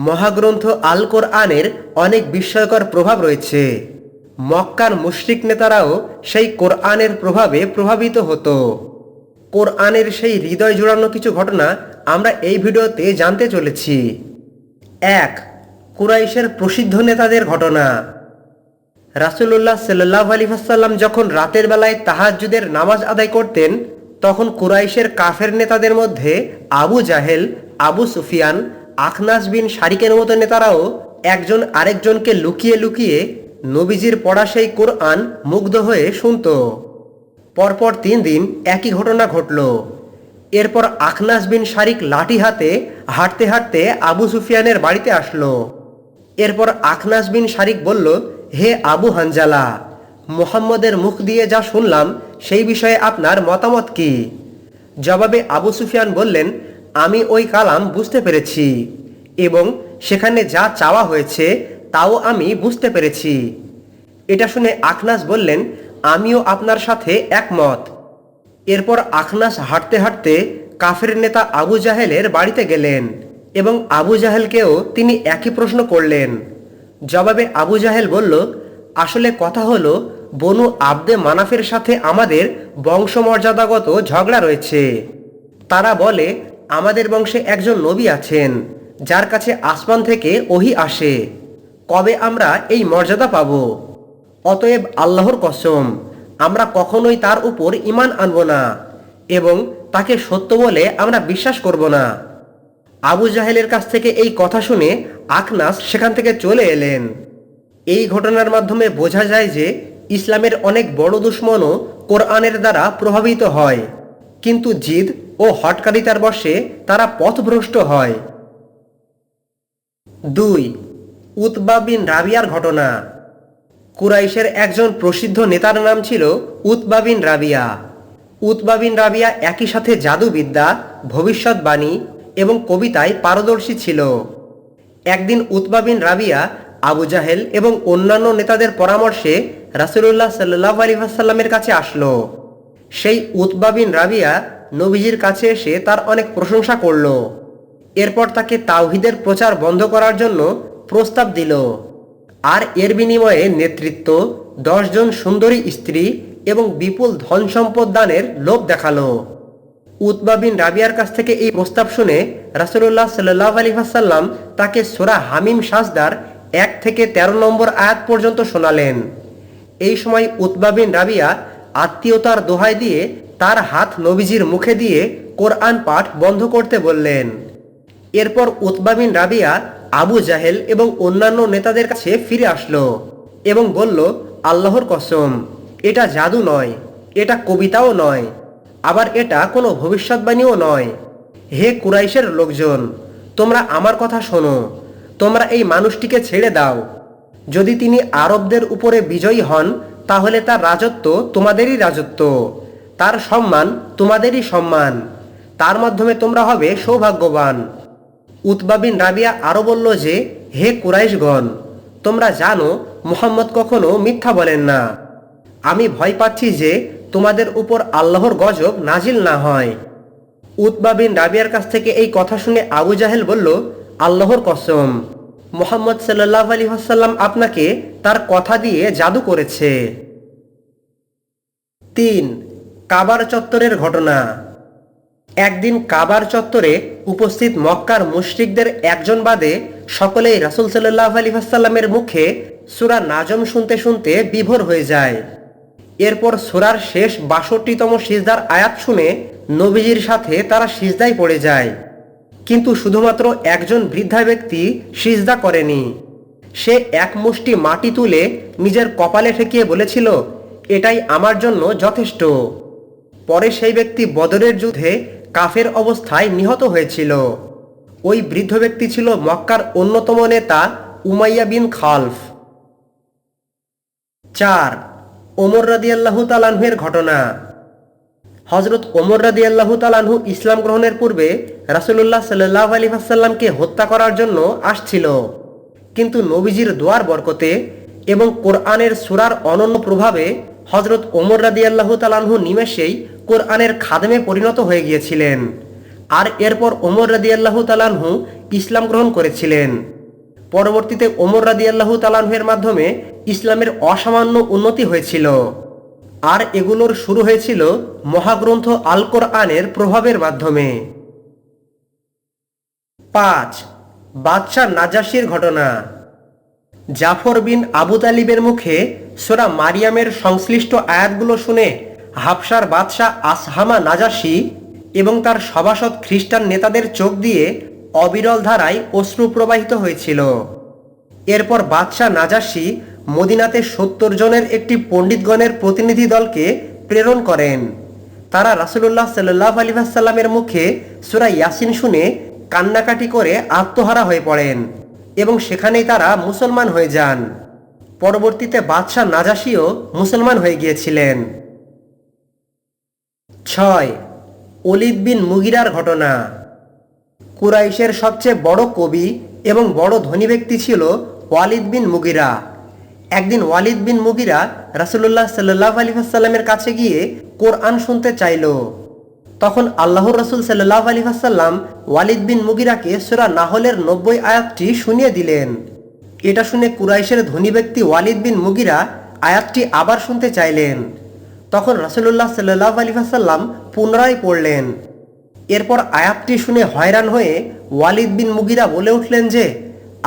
মহাগ্রন্থ আল কোরআনের অনেক বিস্ময়কর প্রভাব রয়েছে। মক্কার মুশরিক নেতারাও সেই কোরআনের প্রভাবে প্রভাবিত হতো। কোরআনের সেই হৃদয় জোড়ানো কিছু ঘটনা আমরা এই ভিডিওতে জানতে চলেছি। ১. কুরাইশের প্রসিদ্ধ নেতাদের ঘটনা। রাসূলুল্লাহ সাল্লাল্লাহু আলাইহি ওয়াসাল্লাম যখন রাতের বেলায় তাহাজ্জুদের নামাজ আদায় করতেন, তখন কুরাইশের কাফের নেতাদের মধ্যে আবু জাহেল, আবু সুফিয়ান, আখনাস বিন শারিকের মতো নেতারাও একজন আরেকজনকে লুকিয়ে লুকিয়ে নবীজির পড়া সেই কোরআন মুগ্ধ হয়ে শুনত। পরপর ৩ দিন একই ঘটনা ঘটল। এরপর আখনাস বিন শারিক লাঠি হাতে হাঁটতে হাঁটতে আবু সুফিয়ানের বাড়িতে আসলো। এরপর আখনাস বিন শারিক বলল, হে আবু হানজালা, মুহাম্মদের মুখ দিয়ে যা শুনলাম সেই বিষয়ে আপনার মতামত কি? জবাবে আবু সুফিয়ান বললেন, আমি ওই কালাম বুঝতে পেরেছি এবং সেখানে যা চাওয়া হয়েছে তাও আমি বুঝতে পেরেছি। এটা শুনে আখনাস বললেন, আমিও আপনার সাথে একমত। এরপর আখনাস হাঁটতে হাঁটতে কাফের নেতা আবু জাহেলের বাড়িতে গেলেন এবং আবু জাহেলকেও তিনি একই প্রশ্ন করলেন। জবাবে আবু জাহেল বলল, আসলে কথা হলো, বনু আবদে মানাফের সাথে আমাদের বংশমর্যাদাগত ঝগড়া রয়েছে। তারা বলে, আমাদের বংশে একজন নবী আছেন যার কাছে আসমান থেকে ওহী আসে, কবে আমরা এই মর্যাদা পাব? অতএব আল্লাহর কসম, আমরা কখনোই তার উপর ঈমান আনব না এবং তাকে সত্য বলে আমরা বিশ্বাস করব না। আবু জাহেলের কাছ থেকে এই কথা শুনে আখনাস সেখান থেকে চলে এলেন। এই ঘটনার মাধ্যমে বোঝা যায় যে ইসলামের অনেক বড় দুশমনও কোরআনের দ্বারা প্রভাবিত হয়, কিন্তু জিদ ও হটকারিতার বশে তারা পথভ্রষ্ট হয়। ২. উতবা বিন রাবিয়ার ঘটনা। কুরাইশের একজন প্রসিদ্ধ নেতার নাম ছিল উতবা বিন রাবিয়া। উতবা বিন রাবিয়া একই সাথে জাদুবিদ্যা, ভবিষ্যৎবাণী এবং কবিতায় পারদর্শী ছিল। একদিন উতবা বিন রাবিয়া আবু জাহেল এবং অন্যান্য নেতাদের পরামর্শে রাসূলুল্লাহ সাল্লাল্লাহু আলাইহি ওয়াসাল্লামের কাছে আসলো। সেই উতবা বিন রাবিয়া নবীজির কাছে এসে তার অনেক প্রশংসা করল। এরপর তাকে তাওহীদের প্রচার বন্ধ করার জন্য প্রস্তাব দিল আর এর বিনিময়ে নেতৃত্ব, 10 জন সুন্দরী স্ত্রী এবং বিপুল ধন সম্পদ দানের লোভ দেখালো। উতবা বিন রাবিয়ার কাছ থেকে এই প্রস্তাব শুনে রাসূলুল্লাহ সাল্লাল্লাহু আলাইহি ওয়াসাল্লাম তাকে সূরা হামিম সাজদার 1 থেকে 13 নম্বর আয়াত পর্যন্ত শোনালেন। এই সময় উতবা বিন রাবিয়া আত্মীয়তার দোহাই দিয়ে তার হাত নবীজির মুখে দিয়ে কোরআন পাঠ বন্ধ করতে বললেন। এরপর উতবা বিন রাবিয়া আবু জাহেল এবং অন্যান্য নেতাদের কাছে ফিরে আসলো এবং বলল, আল্লাহর কসম, এটা জাদু নয়, এটা কবিতাও নয়, আবার এটা কোনো ভবিষ্যৎবাণীও নয়। হে কুরাইশের লোকজন, তোমরা আমার কথা শোনো, তোমরা এই মানুষটিকে ছেড়ে দাও। যদি তিনি আরবদের উপরে বিজয়ী হন তাহলে তার রাজত্ব তোমাদেরই রাজত্ব, তার সম্মান তোমাদেরই সম্মান, তার মাধ্যমে তোমরা হবে সৌভাগ্যবান। উতবা বিন রাবিয়া আরও বলল যে, হে কুরাইশগণ, তোমরা জানো মুহাম্মদ কখনো মিথ্যা বলেন না। আমি ভয় পাচ্ছি যে তোমাদের উপর আল্লাহর গজব নাজিল না হয়। উতবা বিন রাবিয়ার কাছ থেকে এই কথা শুনে আবু জাহেল বলল, আল্লাহর কসম, মুহাম্মদ সাল্লাল্লাহু আলাইহি ওয়াসাল্লাম আপনাকে তার কথা দিয়ে জাদু করেছে। ৩. কাবার চত্বরের ঘটনা। একদিন কাবার চত্বরে উপস্থিত মক্কার মুশরিকদের একজন বাদে সকলেই রাসূল সাল্লাল্লাহু আলাইহি ওয়াসাল্লামের মুখে সূরা নাজম শুনতে শুনতে বিভোর হয়ে যায়। এরপর সূরার শেষ ৬২তম সিজদার আয়াত শুনে নবীজির সাথে তারা সিজদায় পড়ে যায়, কিন্তু শুধুমাত্র একজন বৃদ্ধা ব্যক্তি সিজদা করেনি। সে এক মুষ্টি মাটি তুলে নিজের কপালে ঠেকিয়ে বলেছিল, এটাই আমার জন্য যথেষ্ট। পরে সেই ব্যক্তি বদরের যুদ্ধে কাফের অবস্থায় নিহত হয়েছিল। ওই বৃদ্ধ ব্যক্তি ছিল মক্কার অন্যতম নেতা উমাইয়া বিন খালফ। ৪. ওমর রাদিয়াল্লাহু তাআলা আনহুর ঘটনা। হযরত ওমর রাদিয়াল্লাহু তাআলা আনহু ইসলাম গ্রহণের পূর্বে রাসূলুল্লাহ সাল্লাল্লাহু আলাইহি ওয়াসাল্লামকে হত্যা করার জন্য আসছিল, কিন্তু নবীজির দোয়ার বরকতে এবং কোরআনের সূরার অনন্য প্রভাবে হযরত ওমর রাদিয়াল্লাহু তাআলা আনহু নিমেষেই কোরআনের খাদেমে পরিণত হয়ে গিয়েছিলেন। আর এরপর ওমর রাদিয়াল্লাহু তাআলা আনহু ইসলাম গ্রহণ করেছিলেন। পরবর্তীতে ওমর রাদিয়াল্লাহু তাআলা আনহুর মাধ্যমে ইসলামের অসামান্য উন্নতি হয়েছিল। আর এগুলোর শুরু হয়েছিল মহাগ্রন্থ আল কোরআনের প্রভাবের মাধ্যমে। 5. বাদশাহ নাজাশির ঘটনা। জাফর বিন আবু তালিবের মুখে সূরা মারিয়ামের সংশ্লিষ্ট আয়াতগুলো শুনে হাবশার বাদশাহ আসহামা নাজাশি এবং তার সভাসদ খ্রিস্টান নেতাদের চোখ দিয়ে অবিরল ধারায় অশ্রু প্রবাহিত হয়েছিল। এরপর বাদশাহ নাজাশি মদিনাতে 70 জনের একটি পণ্ডিতগণের প্রতিনিধি দলকে প্রেরণ করেন। তারা রাসূলুল্লাহ সাল্লাল্লাহু আলাইহি ওয়াসাল্লামের মুখে সূরা ইয়াসিন শুনে কান্নাকাটি করে আত্মহারা হয়ে পড়েন এবং সেখানেই তারা মুসলমান হয়ে যান। পরবর্তীতে বাদশাহ নাজাশিও মুসলমান হয়ে গিয়েছিলেন। 6. ওলীদ বিন মুগিরার ঘটনা। কুরাইশের সবচেয়ে বড় কবি এবং বড় ধনী ব্যক্তি ছিল ওয়ালিদ বিন মুগিরা। একদিন ওয়ালিদ বিন মুগিরা রাসূলুল্লাহ সাল্লাল্লাহু আলাইহি ওয়াসাল্লামের কাছে গিয়ে কোরআন শুনতে চাইল। তখন আল্লাহর রাসূল সাল্লাল্লাহু আলাইহি ওয়াসাল্লাম ওয়ালিদ বিন মুগিরাকে সূরা নাহলের 90 আয়াতটি শুনিয়ে দিলেন। এটা শুনে কুরাইশের ধনী ব্যক্তি ওয়ালিদ বিন মুগিরা আয়াতটি আবার শুনতে চাইলেন। তখন রাসূলুল্লাহ সাল্লাল্লাহু আলাইহি ওয়াসাল্লাম পুনরায় পড়লেন। এরপর আয়াতটি শুনে হয়রান হয়ে ওয়ালিদ বিন মুগিরা বলে উঠলেন যে,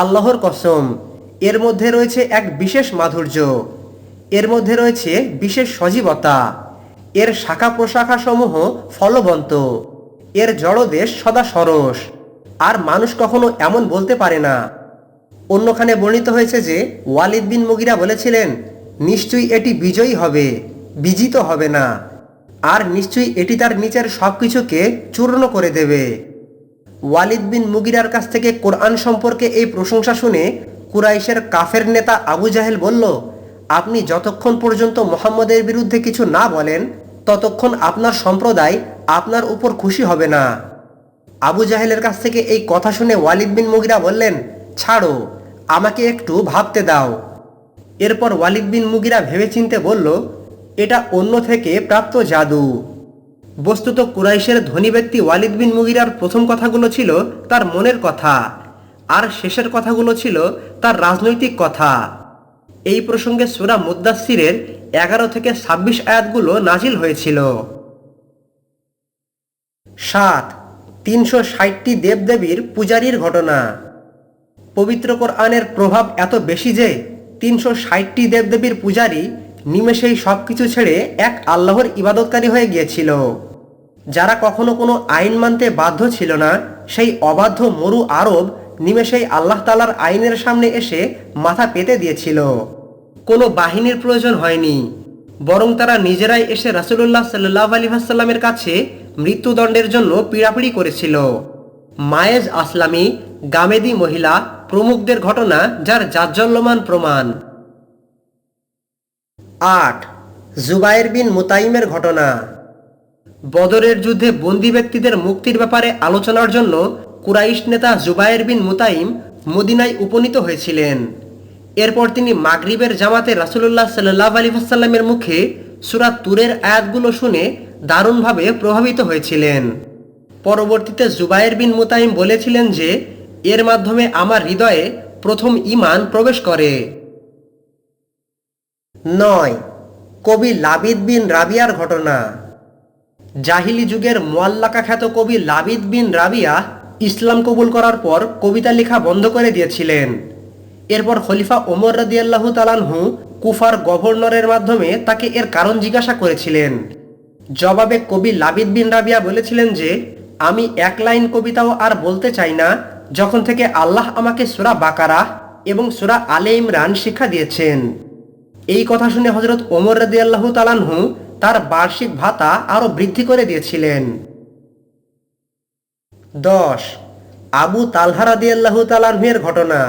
আল্লাহর কসম, এর মধ্যে রয়েছে এক বিশেষ মাধুর্য, এর মধ্যে রয়েছে বিশেষ সজীবতা, এর শাখা প্রশাখা সমূহ ফলবন্ত, এর জড়দেশ সদা সরস, আর মানুষ কখনো এমন বলতে পারে না। অন্যখানে বর্ণিত হয়েছে যে ওয়ালিদ বিন মুগিরা বলেছিলেন, নিশ্চয়ই এটি বিজয়ী হবে, বিজিত হবে না, আর নিশ্চয়ই এটি তার নিচের সবকিছুকে চূর্ণ করে দেবে। ওয়ালিদ বিন মুগিরার কাছ থেকে কোরআন সম্পর্কে এই প্রশংসা শুনে কুরাইশের কাফের নেতা আবু জাহেল বলল, আপনি যতক্ষণ পর্যন্ত মুহাম্মদের বিরুদ্ধে কিছু না বলেন ততক্ষণ আপনার সম্প্রদায় আপনার উপর খুশি হবে না। আবু জাহেলের কাছ থেকে এই কথা শুনে ওয়ালিদ বিন মুগিরা বললেন, ছাড়ো, আমাকে একটু ভাবতে দাও। এরপর ওয়ালিদ বিন মুগিরা ভেবেচিন্তে বলল, এটা অন্য থেকে প্রাপ্ত জাদু। বস্তুত কুরাইশের ধনী ব্যক্তি ওয়ালিদ বিন মুগিরার প্রথম কথাগুলো ছিল তার মনের কথা, আর শেষের কথাগুলো ছিল তার রাজনৈতিক কথা। এই প্রসঙ্গে সূরা মুদ্দাসসিরের 11 থেকে 26 আয়াতগুলো নাজিল হয়েছিল। 7. 360টি দেবদেবীর পূজারীর ঘটনা। পবিত্র কোরআনের প্রভাব এত বেশি যে 360টি দেবদেবীর পূজারী নিমেষেই সবকিছু ছেড়ে এক আল্লাহর ইবাদতকারী হয়ে গিয়েছিল। যারা কখনো কোনো আইন মানতে বাধ্য ছিল না, সেই অবাধ্য মরু আরব নিমেষেই আল্লাহ তাআলার আইনের সামনে এসে মাথা পেতে দিয়েছিল। কোনো বাহিনীর প্রয়োজন হয়নি, বরং তারা নিজেরাই এসে রাসূলুল্লাহ সাল্লাল্লাহু আলাইহি ওয়াসাল্লামের কাছে মৃত্যুদণ্ডের জন্য পীড়াপিড়ি করেছিল। মায়েজ আসলামী, গামেদি মহিলা প্রমুখদের ঘটনা যার জাজ্জল্যমান প্রমাণ। 8. জুবায়ের বিন মুতাইমের ঘটনা। বদরের যুদ্ধে বন্দী ব্যক্তিদের মুক্তির ব্যাপারে আলোচনার জন্য কুরাইশ নেতা জুবায়ের বিন মুতাইম মদিনায় উপনীত হয়েছিলেন। এরপর তিনি মাগরিবের জামাতে রাসূলুল্লাহ সাল্লাল্লাহু আলাইহি ওয়াসাল্লামের মুখে সূরা তুরের আয়াতগুলো শুনে দারুণভাবে প্রভাবিত হয়েছিলেন। পরবর্তীতে জুবায়ের বিন মুতাইম বলেছিলেন যে, এর মাধ্যমে আমার হৃদয়ে প্রথম ঈমান প্রবেশ করে। 9. কবি লাবিদ বিন রাবিয়ার ঘটনা। জাহিলি যুগের মুআল্লাকা খ্যাত কবি লাবিদ বিন রাবিয়া ইসলাম কবুল করার পর কবিতা লেখা বন্ধ করে দিয়েছিলেন। এরপর খলিফা ওমর রাদিয়াল্লাহু তাআলা আনহু কুফার গভর্নরের মাধ্যমে তাকে এর কারণ জিজ্ঞাসা করেছিলেন। জবাবে কবি লাবিদ বিন রাবিয়া বলেছিলেন যে, আমি এক লাইন কবিতাও আর বলতে চাই না যখন থেকে আল্লাহ আমাকে সূরা বাকারা এবং সূরা আলে ইমরান শিক্ষা দিয়েছেন। এই কথা শুনে হযরত ওমর রাদিয়াল্লাহু তাআলা আনহু তার বার্ষিক ভাতা আরো বৃদ্ধি করে দিয়েছিলেন। 10. আবু তালহা রাদিয়াল্লাহু তাআলা আনহুর ঘটনা।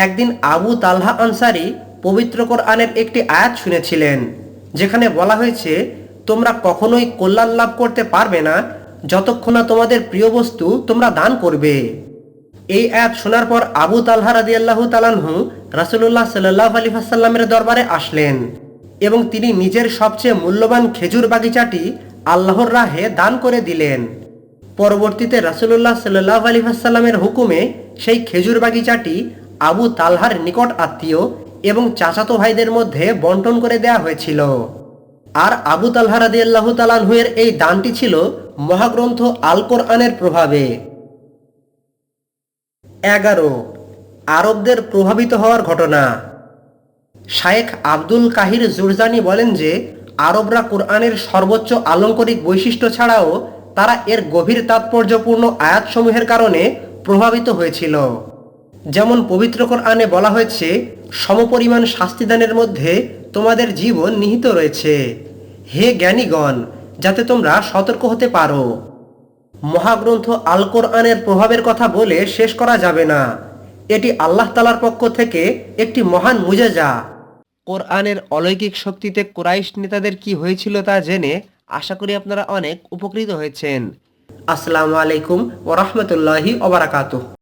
একদিন আবু তালহা আনসারী পবিত্র কোরআনের একটি আয়াত শুনেছিলেন, যেখানে বলা হয়েছে, তোমরা কখনোই কল্যাণ লাভ করতে পারবে না যতক্ষণ না তোমাদের প্রিয় বস্তু তোমরা দান করবে। এই আয়াত শোনার পর আবু তালহা রাদিয়াল্লাহু তাআলা আনহু রাসূলুল্লাহ সাল্লাল্লাহু আলাইহি ওয়াসাল্লামের দরবারে আসলেন এবং তিনি নিজের সবচেয়ে মূল্যবান খেজুর বাগিচাটি আল্লাহর রাহে দান করে দিলেন। পরবর্তীতে রাসূলুল্লাহ সাল্লাল্লাহু আলাইহি ওয়াসাল্লামের হুকুমে সেই খেজুর বাগিচাটি আবু তালহার নিকট আত্মীয় এবং চাচাতো ভাইদের মধ্যে বন্টন করে দেয়া হয়েছিল। আর আবু তালহা রাদিয়াল্লাহু তাআলা আনহু এর এই দানটি ছিল মহাগ্রন্থ আল কোরআনের প্রভাবে। 11 আরবদের প্রভাবিত হওয়ার ঘটনা। শায়েখ আব্দুল কাহির জুরজানি বলেন যে আরবরা কোরআনের সর্বোচ্চ আলংকরিক বৈশিষ্ট্য ছাড়াও তারা এর গভীর তাৎপর্যপূর্ণ আয়াতসমূহের কারণে প্রভাবিত হয়েছিল। যেমন পবিত্র কোরআনে বলা হয়েছে, সমপরিমাণ শাস্তিদানের মধ্যে তোমাদের জীবন নিহিত রয়েছে, হে জ্ঞানীগণ, যাতে তোমরা সতর্ক হতে পারো। মহাগ্রন্থ আল কোরআনের প্রভাবের কথা বলে শেষ করা যাবে না। এটি আল্লাহ তাআলার পক্ষ থেকে একটি মহান মুজেজা। কোরআনের অলৌকিক শক্তিতে কুরাইশ নেতাদের কি হয়েছিল তা জেনে আশা করি আপনারা অনেক উপকৃত হয়েছেন। আসসালামু আলাইকুম ওয়া রাহমাতুল্লাহি ওয়া বারাকাতুহু।